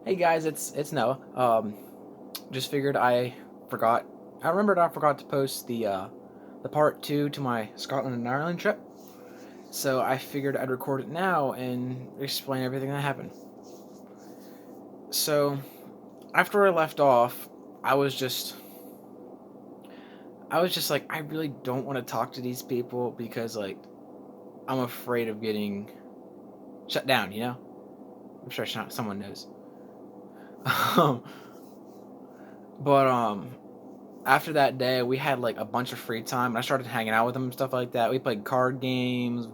Hey guys, it's Noah. Just figured I forgot. I remembered I forgot to post the part two to my Scotland and Ireland trip. So I figured I'd record it now and explain everything that happened. So after I left off, I was just I was just like I really don't want to talk to these people because like I'm afraid of getting shut down. I'm sure someone knows. Um, but after that day, we had like a bunch of free time, and I started hanging out with them and stuff like that. We played card games,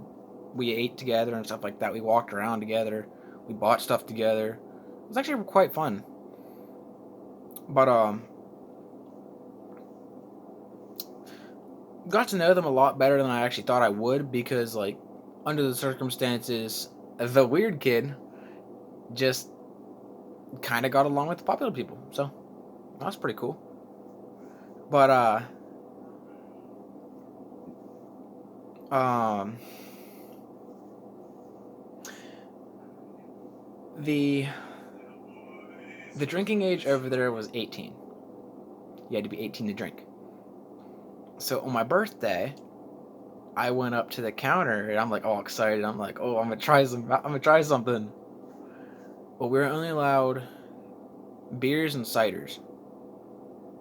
we ate together and stuff like that. We walked around together, we bought stuff together. It was actually quite fun. But got to know them a lot better than I actually thought I would because like under the circumstances, the weird kid just kind of got along with the popular people. So that's pretty cool. But um the the drinking age over there was 18. You had to be 18 to drink. So on my birthday, I went up to the counter and I'm like all excited. I'm like, oh, I'm gonna try something. But we were only allowed beers and ciders,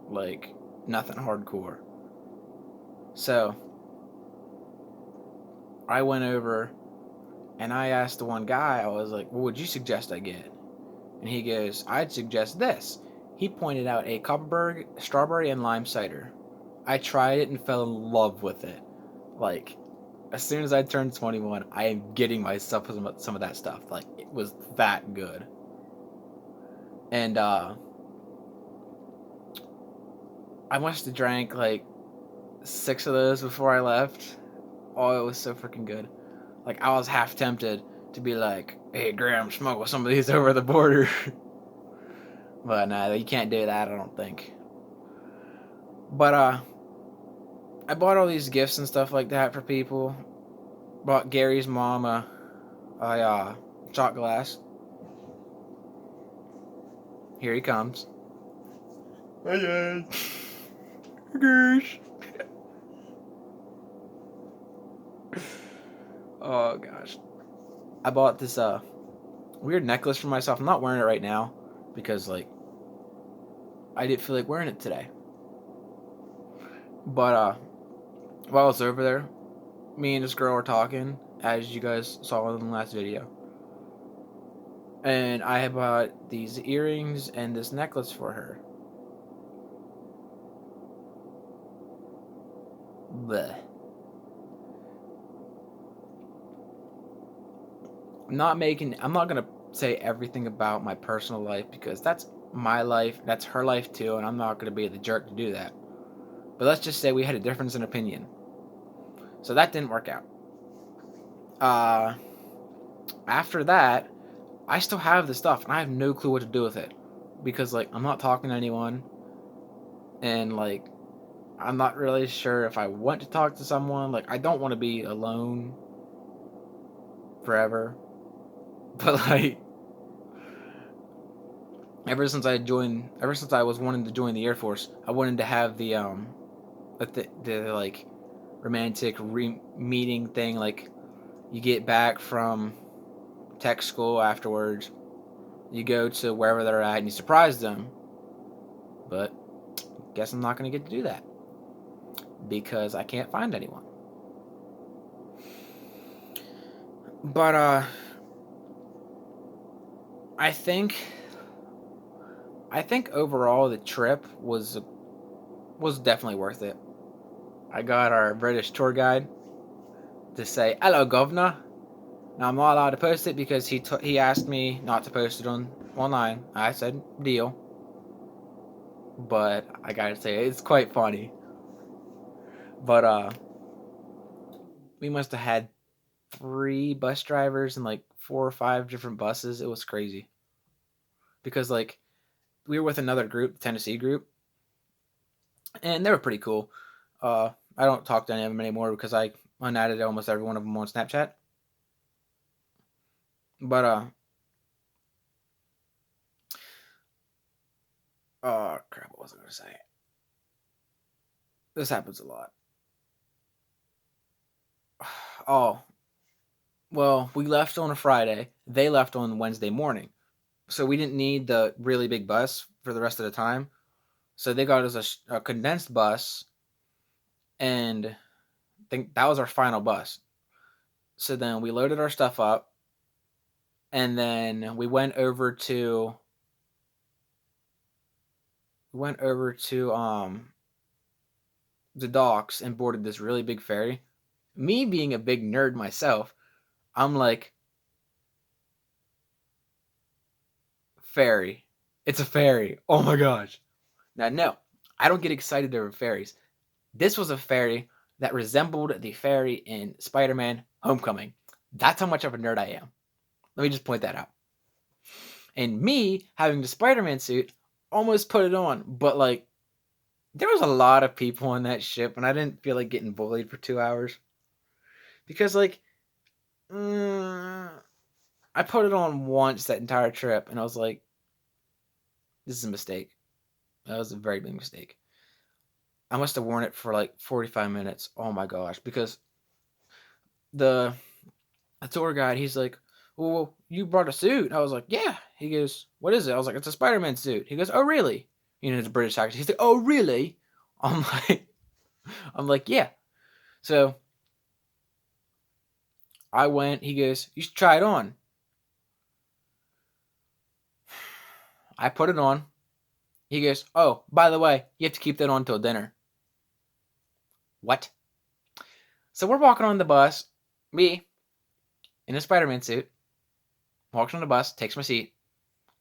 like nothing hardcore. So I went over and I asked the one guy, I was like, what would you suggest I get? And he goes, I'd suggest this. He pointed out a Copperberg strawberry and lime cider. I tried it and fell in love with it. Like, as soon as I turned 21, I am getting myself some of that stuff. Like, it was that good. And I must have drank like 6 of those before I left. Oh, it was so freaking good. Like, I was half tempted to be like, hey, Graham, smuggle some of these over the border. But no, you can't do that, I don't think. But I bought all these gifts and stuff like that for people. Bought Gary's mom a shot glass. Here he comes. Hey, gosh. Oh gosh. I bought this weird necklace for myself. I'm not wearing it right now because like I didn't feel like wearing it today. But while I was over there, me and this girl were talking, as you guys saw in the last video. And I had bought these earrings and this necklace for her. Bleh. I'm not gonna say everything about my personal life because that's my life, that's her life too, and I'm not gonna be the jerk to do that. But let's just say we had a difference in opinion. So that didn't work out. Uh After that, I still have the stuff and I have no clue what to do with it. Because like I'm not talking to anyone and like I'm not really sure if I want to talk to someone. Like I don't want to be alone forever. But like ever since I was wanting to join the Air Force, I wanted to have the like romantic meeting thing. Like you get back from tech school afterwards, you go to wherever they're at and you surprise them. But guess I'm not going to get to do that because I can't find anyone. But I think I think overall the trip was definitely worth it. I got our British tour guide to say hello, governor. Now I'm not allowed to post it because he asked me not to post it online. I said deal, but I gotta say it's quite funny. But we must have had 3 bus drivers and like 4 or 5 different buses. It was crazy because like we were with another group, the Tennessee group, and they were pretty cool. I don't talk to any of them anymore because I unadded almost every one of them on Snapchat. But Oh crap! What was I gonna say? This happens a lot. Oh, well, we left on a Friday. They left on Wednesday morning, so we didn't need the really big bus for the rest of the time. So they got us a condensed bus, and I think that was our final bus. So then we loaded our stuff up, and then we went over to the docks and boarded this really big ferry. Me being a big nerd myself, I'm like, ferry. It's a ferry. Oh my gosh. Now, no, I don't get excited over ferries. This was a ferry that resembled the ferry in Spider Man Homecoming. That's how much of a nerd I am. Let me just point that out. And me having the Spider Man suit almost put it on, but like, there was a lot of people on that ship, and I didn't feel like getting bullied for 2 hours. Because, like, I put it on once that entire trip, and I was like, this is a mistake. That was a very big mistake. I must have worn it for like 45 minutes. Oh my gosh. Because the tour guide, he's like, well, you brought a suit. I was like, yeah. He goes, what is it? I was like, it's a Spider-Man suit. He goes, oh, really? You know, it's a British accent. He's like, oh, really? I'm like, I'm like, yeah. So I went. He goes, you should try it on. I put it on. He goes, oh, by the way, you have to keep that on till dinner. What? So we're walking on the bus. Me, in a Spider-Man suit, walks on the bus, takes my seat,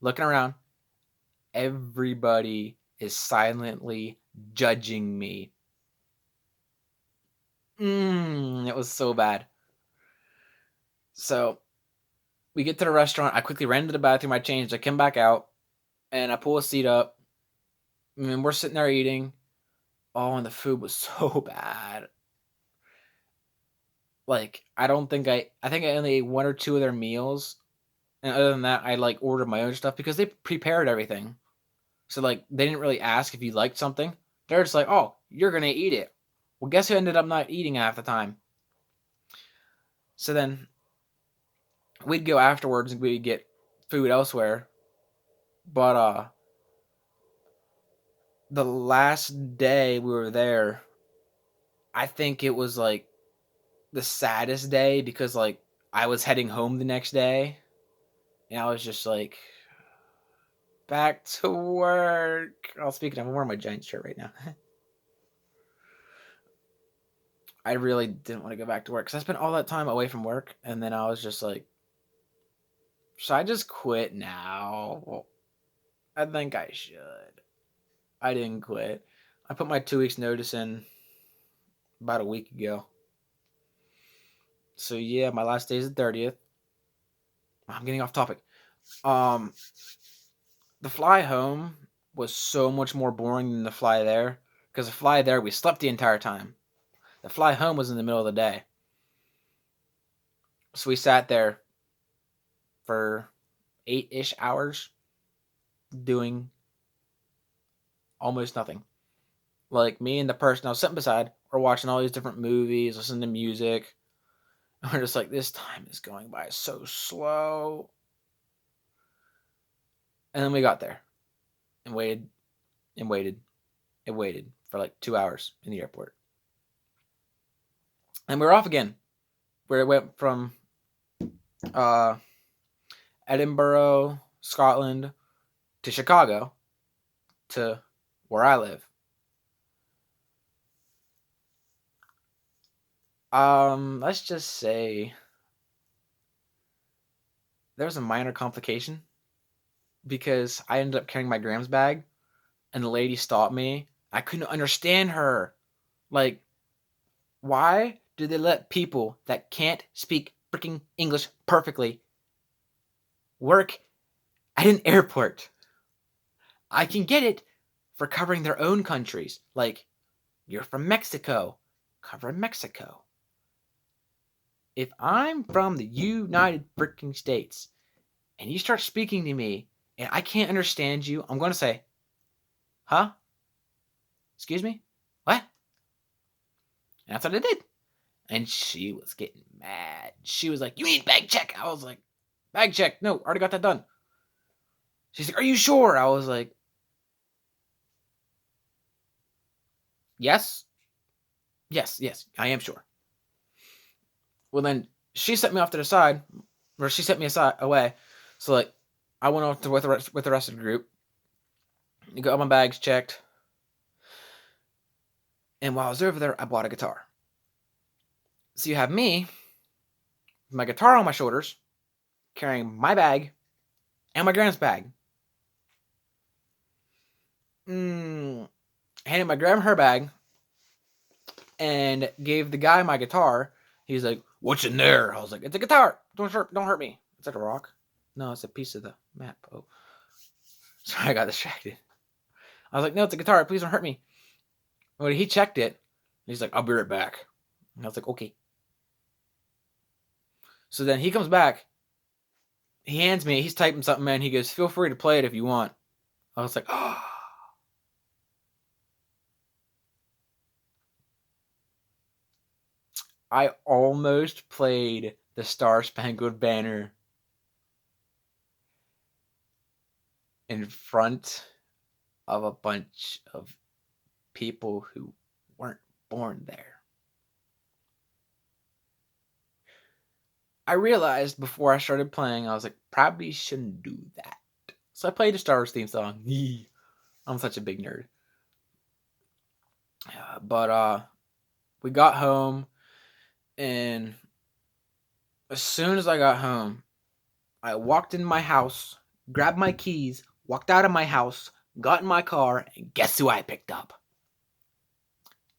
looking around. Everybody is silently judging me. It was so bad. So we get to the restaurant. I quickly ran to the bathroom. I changed. I came back out, and I pull a seat up. And we're sitting there eating. Oh, and the food was so bad. Like, I think I only ate one or two of their meals. And other than that, I like ordered my own stuff because they prepared everything. So like they didn't really ask if you liked something. They're just like, oh, you're gonna eat it. Well, guess who ended up not eating half the time? So then we'd go afterwards and we'd get food elsewhere. But the last day we were there, I think it was like the saddest day because like I was heading home the next day and I was just like back to work. Oh, speaking of, I'm wearing my Giants shirt right now. I really didn't want to go back to work because I spent all that time away from work, and then I was just like, should I just quit now? Well, I think I should. I didn't quit. I put my 2 weeks notice in about a week ago. So yeah, my last day is the 30th. I'm getting off topic. Um, the fly home was so much more boring than the fly there because the fly there we slept the entire time. The fly home was in the middle of the day. So we sat there for 8-ish hours doing almost nothing. Like me and the person I was sitting beside were watching all these different movies, listening to music. And we're just like, this time is going by so slow. And then we got there and waited and waited and waited for like 2 hours in the airport. And we were off again. Where it went from uh, Edinburgh, Scotland, to Chicago, to where I live. Let's just say there was a minor complication because I ended up carrying my Grams bag, and the lady stopped me. I couldn't understand her. Like, why do they let people that can't speak freaking English perfectly work at an airport? I can get it for covering their own countries. Like, you're from Mexico, cover Mexico. If I'm from the United freaking States and you start speaking to me and I can't understand you, I'm going to say, huh? Excuse me? What? And that's what I did. And she was getting mad. She was like, you need bag check. I was like, bag check? No, already got that done. She's like, are you sure? I was like, yes. Yes, I am sure. Well, then she set me off to the side, or she set me away. So, like, I went off with the rest of the group. I got my bags checked. And while I was over there, I bought a guitar. So you have me, with my guitar on my shoulders, carrying my bag and my grandma's bag. Handed my grandma her bag and gave the guy my guitar. He's like, what's in there? I was like, it's a guitar. Don't hurt me. It's like a rock. No, it's a piece of the map. Oh. Sorry, I got distracted. I was like, no, it's a guitar. Please don't hurt me. Well, he checked it. He's like, I'll be right back. And I was like, okay. So then he comes back. He hands me, he's typing something, man. He goes, feel free to play it if you want. I was like, oh. I almost played the Star Spangled Banner in front of a bunch of people who weren't born there. I realized before I started playing, I was like, probably shouldn't do that. So I played the Star Wars theme song. I'm such a big nerd. But we got home, and as soon as I got home, I walked in my house, grabbed my keys, walked out of my house, got in my car, and guess who I picked up?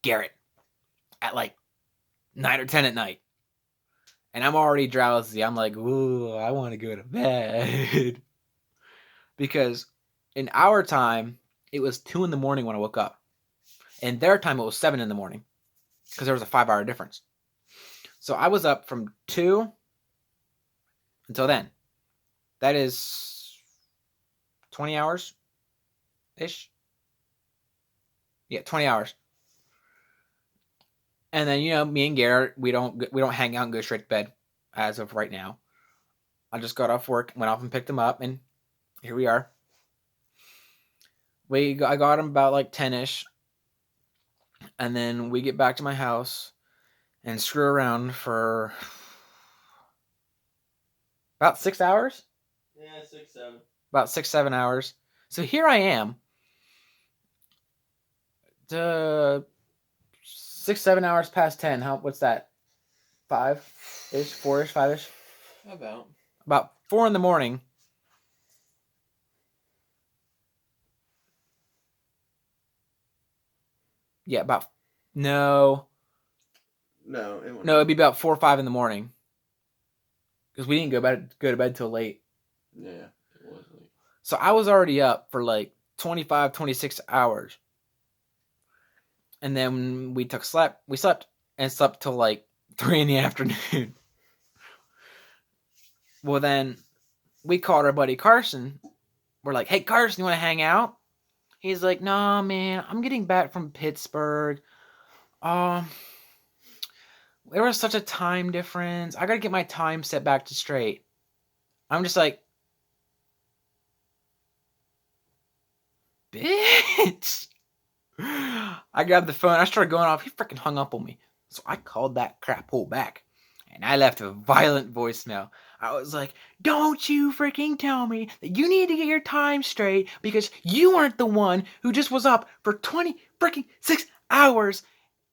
Garrett. At like 9 or 10 at night. And I'm already drowsy. I'm like, ooh, I want to go to bed. Because in our time, it was 2 in the morning when I woke up. In their time, it was 7 in the morning. Because there was a 5-hour difference. So I was up from 2 until then. That is 20 hours-ish. Yeah, 20 hours. And then, me and Garrett, we don't hang out and go straight to bed as of right now. I just got off work, went off and picked him up, and here we are. I got him about like 10-ish. And then we get back to my house and screw around for about 6 hours? Yeah, 6, 7. About 6, 7 hours. So here I am. 6, 7 hours past 10. What's that? 5-ish? 4-ish? 5-ish? About 4 in the morning. Yeah, No, it'd be about 4 or 5 in the morning. Because we didn't go to bed till late. Yeah, it was late. So I was already up for like 25, 26 hours. And then we slept and slept till like 3 in the afternoon. Well, then we called our buddy Carson. We're like, hey, Carson, you want to hang out? He's like, nah, man, I'm getting back from Pittsburgh. There was such a time difference. I got to get my time set back to straight. I'm just like, bitch. I grabbed the phone. I started going off. He freaking hung up on me. So I called that crap hole back. And I left a violent voicemail. I was like, don't you freaking tell me that you need to get your time straight because you weren't the one who just was up for 20 freaking 6 hours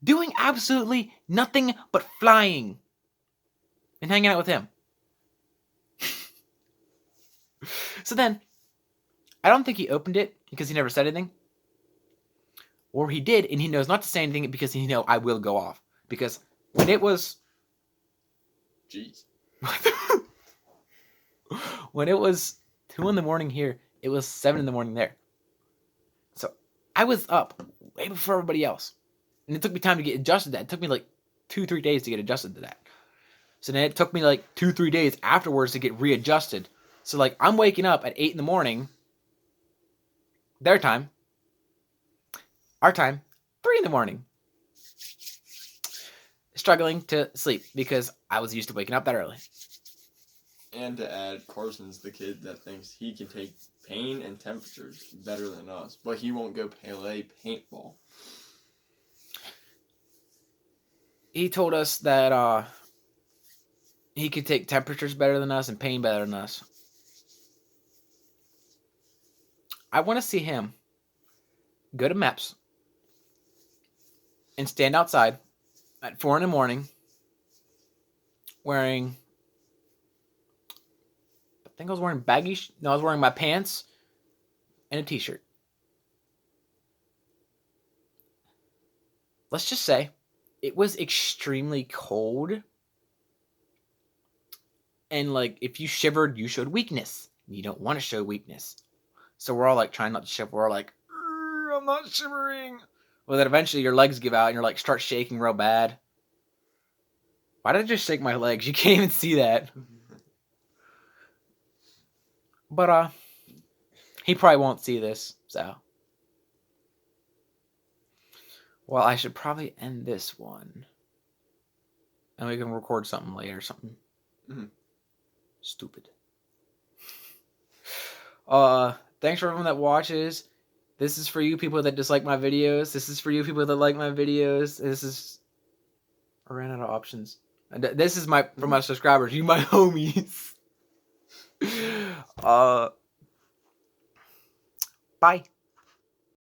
doing absolutely nothing but flying and hanging out with him. So then, I don't think he opened it because he never said anything. Or he did, and he knows not to say anything because he knows I will go off. Because when it was... Jeez. When it was 2 in the morning here, it was 7 in the morning there. So I was up way before everybody else. And it took me time to get adjusted to that. It took me like 2-3 days to get adjusted to that. So then it took me like 2-3 days afterwards to get readjusted. So like I'm waking up at 8 in the morning, their time. our time, 3 in the morning. Struggling to sleep because I was used to waking up that early. And to add, Carson's the kid that thinks he can take pain and temperatures better than us, but he won't go play paintball. He told us that he could take temperatures better than us and pain better than us. I want to see him go to MEPS and stand outside at 4 in the morning wearing, I think I was wearing I was wearing my pants and a t-shirt. Let's just say it was extremely cold. And like, if you shivered, you showed weakness. You don't want to show weakness. So we're all like trying not to shiver. We're all like, I'm not shivering. Well, then eventually your legs give out and you're like, start shaking real bad. Why did I just shake my legs? You can't even see that. But he probably won't see this, so. Well, I should probably end this one. And we can record something later or something. Mm-hmm. Stupid. Thanks for everyone that watches. This is for you people that dislike my videos. This is for you people that like my videos. This is... I ran out of options. This is for my subscribers. You my homies. Bye.